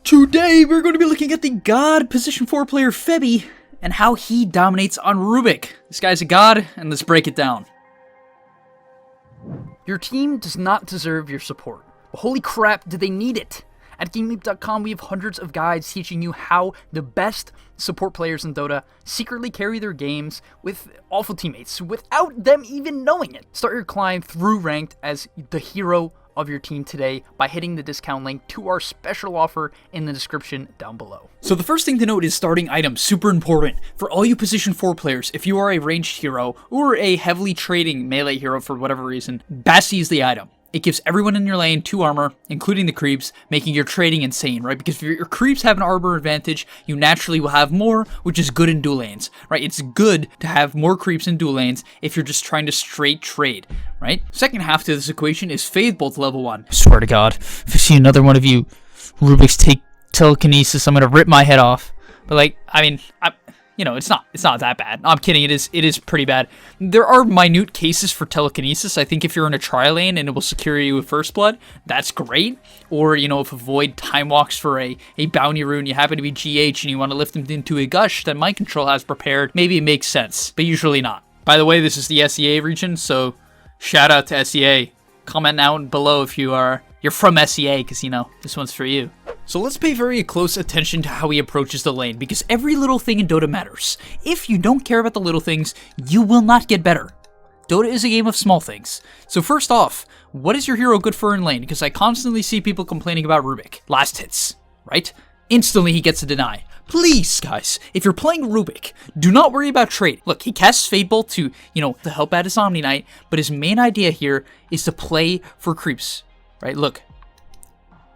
Today, we're going to be looking at the god position 4 player Febby and how he dominates on Rubick. This guy's a god, and let's break it down. Your team does not deserve your support, but holy crap, do they need it? At gameleap.com, we have hundreds of guides teaching you how the best support players in Dota secretly carry their games with awful teammates without them even knowing it. Start your climb through ranked as the hero of your team today by hitting the discount link to our special offer in the description down below. So the first thing to note is starting items, super important. For all you position 4 players, if you are a ranged hero or a heavily trading melee hero for whatever reason, Bassi is the item. It gives everyone in your lane 2 armor, including the creeps, making your trading insane, right? Because if your creeps have an armor advantage, you naturally will have more, which is good in dual lanes, right? It's good to have more creeps in dual lanes if you're just trying to straight trade, right? Second half to this equation is Fade Bolt level 1. I swear to God, if I see another one of you Rubiks take telekinesis, I'm gonna rip my head off. But like, I mean, it's not that bad. No, I'm kidding. It is pretty bad. There are minute cases for telekinesis. I think if you're in a tri lane and it will secure you with first blood, that's great. Or, if a void time walks for a bounty rune, you happen to be GH and you want to lift them into a gush that Mind Control has prepared, maybe it makes sense, but usually not. By the way, this is the SEA region, so shout out to SEA. Comment down below if you're from SEA, because this one's for you. So let's pay very close attention to how he approaches the lane, because every little thing in Dota matters. If you don't care about the little things, you will not get better. Dota is a game of small things. So first off, what is your hero good for in lane? Because I constantly see people complaining about Rubick. Last hits, right? Instantly he gets a deny. Please, guys, if you're playing Rubick, do not worry about trade. Look, he casts Fade Bolt to, to help out his Omni Knight, but his main idea here is to play for creeps, right? Look.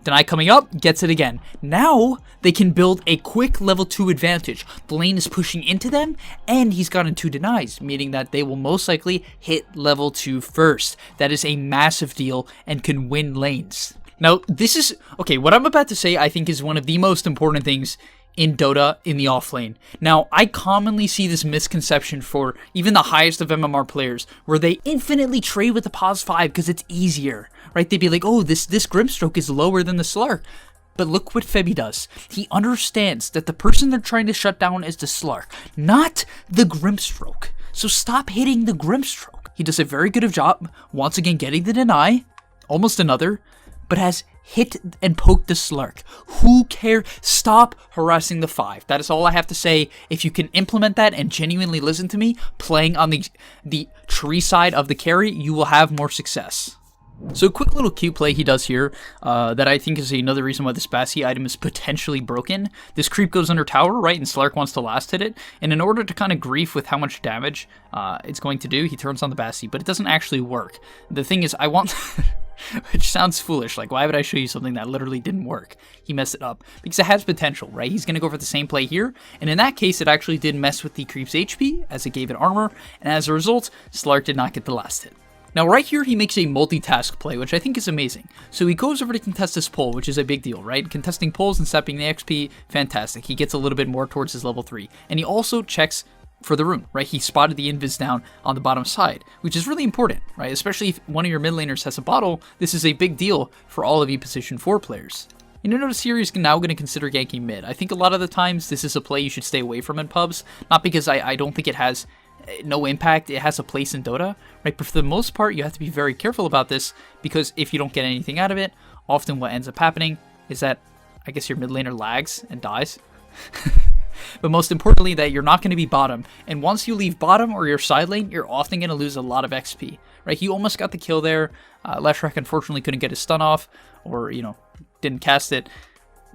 Deny coming up, gets it again. Now, they can build a quick level 2 advantage. The lane is pushing into them, and he's gotten 2 denies, meaning that they will most likely hit level 2 first. That is a massive deal and can win lanes. Now, what I'm about to say I think is one of the most important things in Dota in the offlane. Now, I commonly see this misconception for even the highest of MMR players, where they infinitely trade with the pos 5 because it's easier, right? They'd be like, oh, this Grimstroke is lower than the Slark. But look what Febby does. He understands that the person they're trying to shut down is the Slark, not the Grimstroke. So stop hitting the Grimstroke. He does a very good job, once again getting the deny, almost another, but has hit and poked the Slark. Who cares? Stop harassing the 5. That is all I have to say. If you can implement that and genuinely listen to me, playing on the tree side of the carry, you will have more success. So a quick little Q play he does here that I think is another reason why this Bassi item is potentially broken. This creep goes under tower, right, and Slark wants to last hit it, and in order to kind of grief with how much damage it's going to do, he turns on the Bassi, but it doesn't actually work. The thing is, I want... Which sounds foolish, like why would I show you something that literally didn't work? He messed it up, because it has potential, right? He's going to go for the same play here, and in that case it actually did mess with the creep's HP, as it gave it armor, and as a result, Slark did not get the last hit. Now right here he makes a multitask play, which I think is amazing. So he goes over to contest this pull, which is a big deal, right? Contesting pulls and stepping the XP, fantastic. He gets a little bit more towards his level 3, and he also checks for the rune, right? He spotted the invis down on the bottom side, which is really important, right? Especially if one of your mid laners has a bottle, this is a big deal for all of you position 4 players. And you notice here he's now going to consider ganking mid. I think a lot of the times this is a play you should stay away from in pubs, not because I don't think it has no impact, it has a place in Dota, right? But for the most part, you have to be very careful about this, because if you don't get anything out of it, often what ends up happening is that, I guess your mid laner lags and dies. But most importantly, that you're not going to be bottom. And once you leave bottom or your side lane, you're often going to lose a lot of XP, right? He almost got the kill there. Leshrac unfortunately couldn't get his stun off, or, didn't cast it.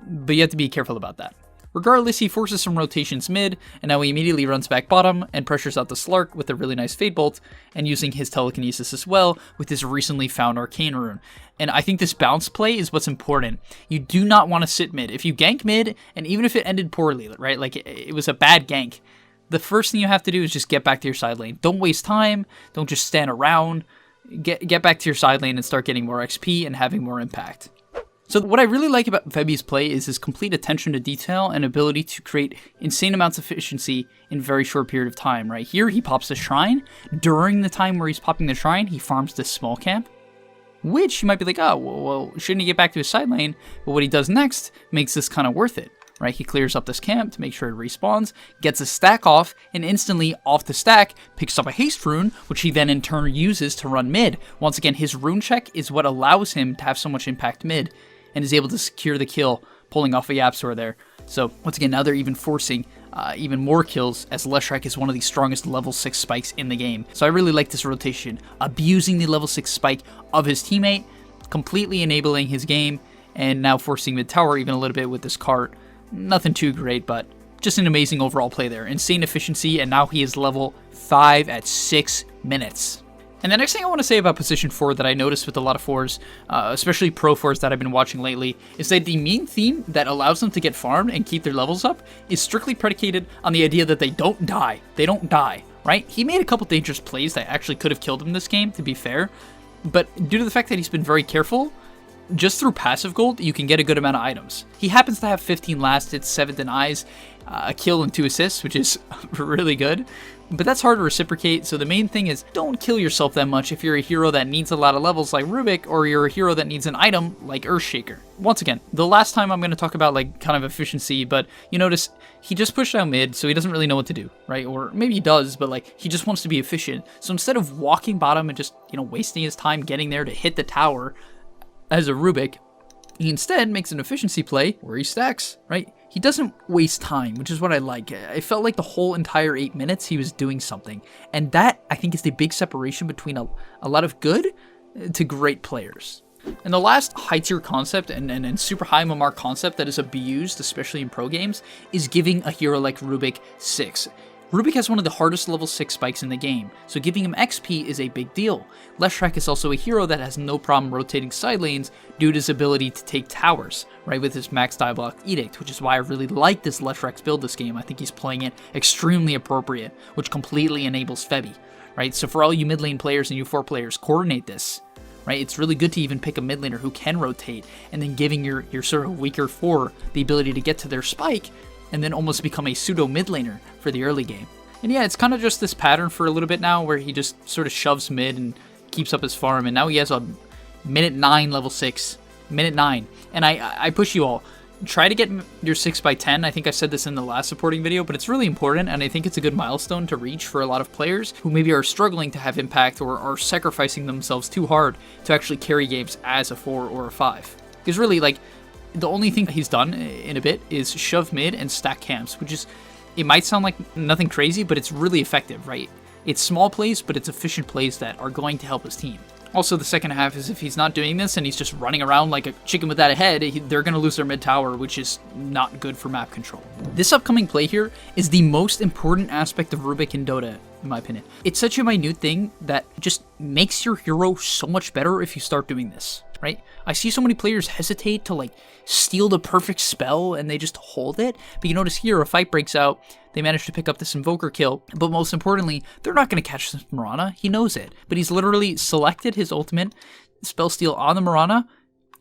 But you have to be careful about that. Regardless, he forces some rotations mid, and now he immediately runs back bottom and pressures out the Slark with a really nice Fade Bolt, and using his telekinesis as well with his recently found Arcane Rune. And I think this bounce play is what's important. You do not want to sit mid. If you gank mid, and even if it ended poorly, right, like it was a bad gank, the first thing you have to do is just get back to your side lane. Don't waste time. Don't just stand around. Get back to your side lane and start getting more XP and having more impact. So what I really like about Febby's play is his complete attention to detail and ability to create insane amounts of efficiency in a very short period of time, right? Here he pops the shrine. During the time where he's popping the shrine, he farms this small camp. which you might be like, oh, well, shouldn't he get back to his side lane? But what he does next makes this kind of worth it, right? He clears up this camp to make sure it respawns, gets a stack off, and instantly off the stack picks up a haste rune, which he then in turn uses to run mid. Once again, his rune check is what allows him to have so much impact mid, and is able to secure the kill, pulling off a Yapsor there. So once again, now they're even forcing even more kills, as Leshrac is one of the strongest level 6 spikes in the game. So I really like this rotation, abusing the level 6 spike of his teammate, completely enabling his game, and now forcing mid tower even a little bit with this cart. Nothing too great, but just an amazing overall play there. Insane efficiency, and now he is level 5 at 6 minutes. And the next thing I want to say about position 4 that I noticed with a lot of 4s, especially pro 4s that I've been watching lately, is that the main theme that allows them to get farmed and keep their levels up is strictly predicated on the idea that they don't die. They don't die, right? He made a couple dangerous plays that actually could have killed him this game, to be fair, but due to the fact that he's been very careful, just through passive gold, you can get a good amount of items. He happens to have 15 last hits, 7 denies, a kill and 2 assists, which is really good. But that's hard to reciprocate, so the main thing is don't kill yourself that much if you're a hero that needs a lot of levels like Rubick, or you're a hero that needs an item like Earthshaker. Once again, the last time I'm going to talk about like kind of efficiency, but you notice he just pushed out mid, so he doesn't really know what to do, right? Or maybe he does, but like he just wants to be efficient. So instead of walking bottom and just, you know, wasting his time getting there to hit the tower as a Rubick, he instead makes an efficiency play where he stacks, right? He doesn't waste time, which is what I like. I felt like the whole entire 8 minutes he was doing something. And that, I think, is the big separation between a lot of good to great players. And the last high-tier concept and super high MMR concept that is abused, especially in pro games, is giving a hero like Rubick 6. Rubick has one of the hardest level 6 spikes in the game, so giving him XP is a big deal. Leshrac is also a hero that has no problem rotating side lanes due to his ability to take towers, right, with his max die block edict, which is why I really like this Leshrac's build this game. I think he's playing it extremely appropriate, which completely enables Febby, right? So for all you mid lane players and U4 players, coordinate this, right? It's really good to even pick a mid laner who can rotate, and then giving your sort of weaker 4 the ability to get to their spike, and then almost become a pseudo mid laner for the early game. And yeah, it's kind of just this pattern for a little bit now where he just sort of shoves mid and keeps up his farm, and now he has a minute 9 level 6. Minute 9. And I push you all, try to get your 6x10. I think I said this in the last supporting video, but it's really important, and I think it's a good milestone to reach for a lot of players who maybe are struggling to have impact or are sacrificing themselves too hard to actually carry games as a 4 or a 5. Because really, like, the only thing he's done in a bit is shove mid and stack camps, which is, it might sound like nothing crazy, but it's really effective, right? It's small plays, but it's efficient plays that are going to help his team. Also, the second half is if he's not doing this and he's just running around like a chicken without a head, they're going to lose their mid tower, which is not good for map control. This upcoming play here is the most important aspect of Rubick in Dota, in my opinion. It's such a minute thing that just makes your hero so much better if you start doing this, right? I see so many players hesitate to like steal the perfect spell and they just hold it, but you notice here a fight breaks out, they manage to pick up this Invoker kill, but most importantly, they're not going to catch this Mirana, he knows it, but he's literally selected his ultimate spell steal on the Mirana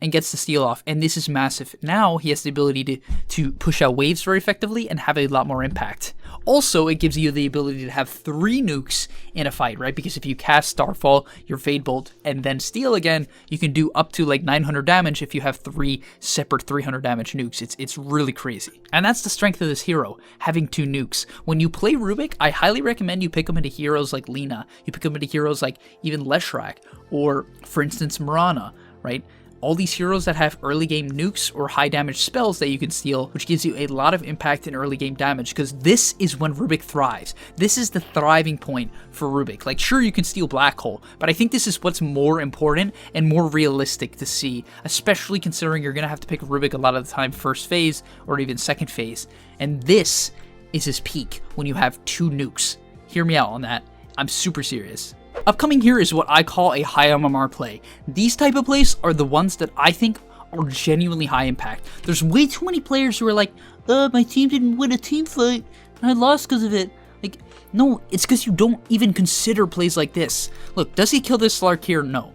and gets the steal off, and this is massive. Now he has the ability to push out waves very effectively and have a lot more impact. Also, it gives you the ability to have 3 nukes in a fight, right? Because if you cast Starfall, your Fade Bolt, and then steal again, you can do up to like 900 damage if you have 3 separate 300 damage nukes. It's really crazy. And that's the strength of this hero, having 2 nukes. When you play Rubick, I highly recommend you pick him into heroes like Lina. You pick him into heroes like even Leshrac, or for instance, Mirana, right? All these heroes that have early game nukes or high damage spells that you can steal, which gives you a lot of impact in early game damage, because this is when Rubick thrives. This is the thriving point for Rubick. Like, sure, you can steal Black Hole, but I think this is what's more important and more realistic to see, especially considering you're going to have to pick Rubick a lot of the time first phase or even second phase. And this is his peak when you have 2 nukes. Hear me out on that. I'm super serious. Upcoming here is what I call a high MMR play. These type of plays are the ones that I think are genuinely high impact. There's way too many players who are like, my team didn't win a team fight, and I lost because of it. Like, no, it's because you don't even consider plays like this. Look, does he kill this Slark here? No.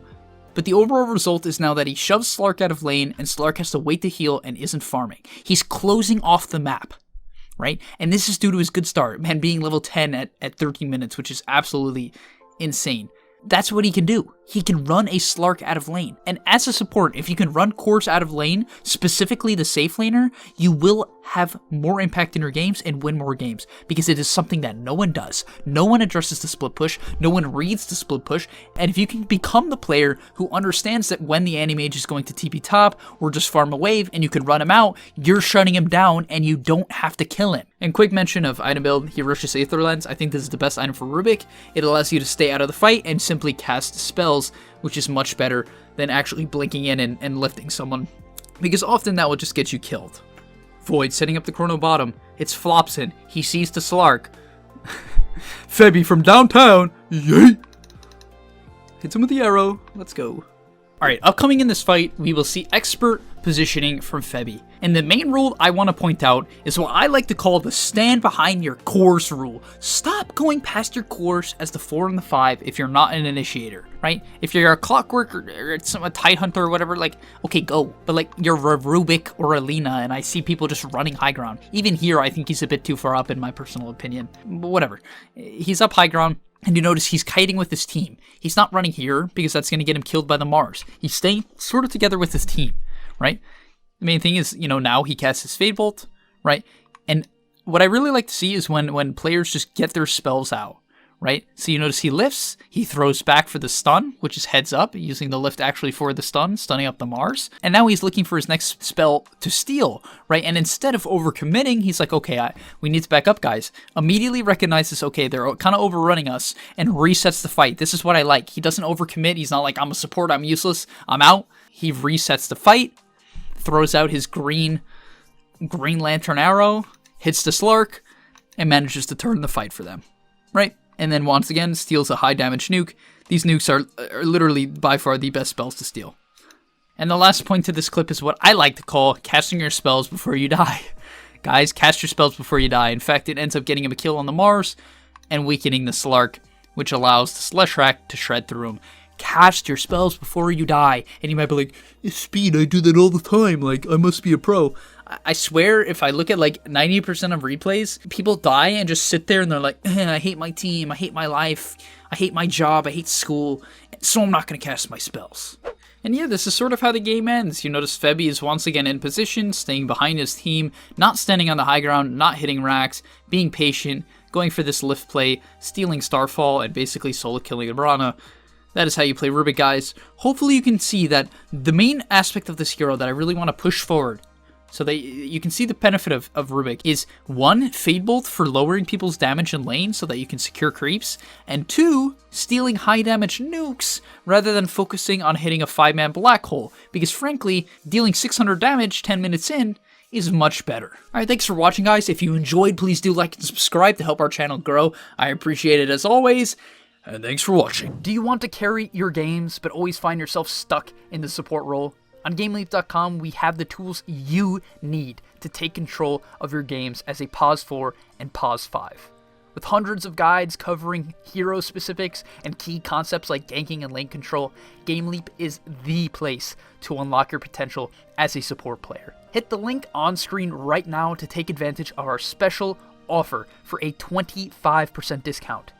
But the overall result is now that he shoves Slark out of lane, and Slark has to wait to heal and isn't farming. He's closing off the map, right? And this is due to his good start, man, being level 10 at 13 minutes, which is absolutely insane. that's what he can do. He can run a Slark out of lane. And as a support, if you can run cores out of lane, specifically the safe laner, you will have more impact in your games and win more games, because it is something that no one does. No one addresses the split push, no one reads the split push, and if you can become the player who understands that when the anti-mage is going to TP top or just farm a wave and you can run him out, you're shutting him down and you don't have to kill him. And quick mention of item build, he rushes Aether Lens. I think this is the best item for Rubick. It allows you to stay out of the fight and simply cast spells, which is much better than actually blinking in and lifting someone, because often that will just get you killed. Void setting up the chrono bottom. It's Flopson. He sees the Slark. Febby from downtown. Yeet. Hits him with the arrow. Let's go. Alright, upcoming in this fight, we will see expert positioning from Febby. And the main rule I want to point out is what I like to call the stand behind your cores rule. Stop going past your cores as the 4 and the 5 if you're not an initiator, right? If you're a clockwork or a tide hunter or whatever, like, okay, go. But like, you're a Rubick or a Lina, and I see people just running high ground. Even here, I think he's a bit too far up in my personal opinion. But whatever. He's up high ground. And you notice he's kiting with his team. He's not running here because that's going to get him killed by the Mars. He's staying sort of together with his team, right? The main thing is, now he casts his Fade Bolt, right? And what I really like to see is when players just get their spells out, right? So you notice he lifts, he throws back for the stun, which is heads up, using the lift actually for the stun, stunning up the Mars. And now he's looking for his next spell to steal, right? And instead of overcommitting, he's like, okay, we need to back up, guys. Immediately recognizes, okay, they're kind of overrunning us, and resets the fight. This is what I like. He doesn't overcommit. He's not like, I'm a support, I'm useless, I'm out. He resets the fight, throws out his green lantern arrow, hits the Slark, and manages to turn the fight for them, right? And then once again, steals a high damage nuke. These nukes are literally by far the best spells to steal. And the last point to this clip is what I like to call casting your spells before you die. Guys, cast your spells before you die. In fact, it ends up getting him a kill on the Mars and weakening the Slark, which allows the Slush Rack to shred through him. Cast your spells before you die. And you might be like, Speed, I do that all the time. Like, I must be a pro. I swear, if I look at like 90% of replays, people die and just sit there and they're like, I hate my team, I hate my life, I hate my job, I hate school, so I'm not going to cast my spells. And yeah, this is sort of how the game ends. You notice Febby is once again in position, staying behind his team, not standing on the high ground, not hitting racks, being patient, going for this lift play, stealing Starfall, and basically solo killing Abrana. That is how you play Rubick, guys. Hopefully you can see that the main aspect of this hero that I really want to push forward, so that you can see the benefit of Rubick, is 1, Fade Bolt for lowering people's damage in lane so that you can secure creeps, and 2, stealing high damage nukes rather than focusing on hitting a 5-man black hole, because frankly, dealing 600 damage 10 minutes in is much better. Alright, thanks for watching, guys. If you enjoyed, please do like and subscribe to help our channel grow. I appreciate it as always, and thanks for watching. Do you want to carry your games but always find yourself stuck in the support role? On gameleap.com, we have the tools you need to take control of your games as a Pause 4 and Pause 5. With hundreds of guides covering hero specifics and key concepts like ganking and lane control, GameLeap is the place to unlock your potential as a support player. Hit the link on screen right now to take advantage of our special offer for a 25% discount.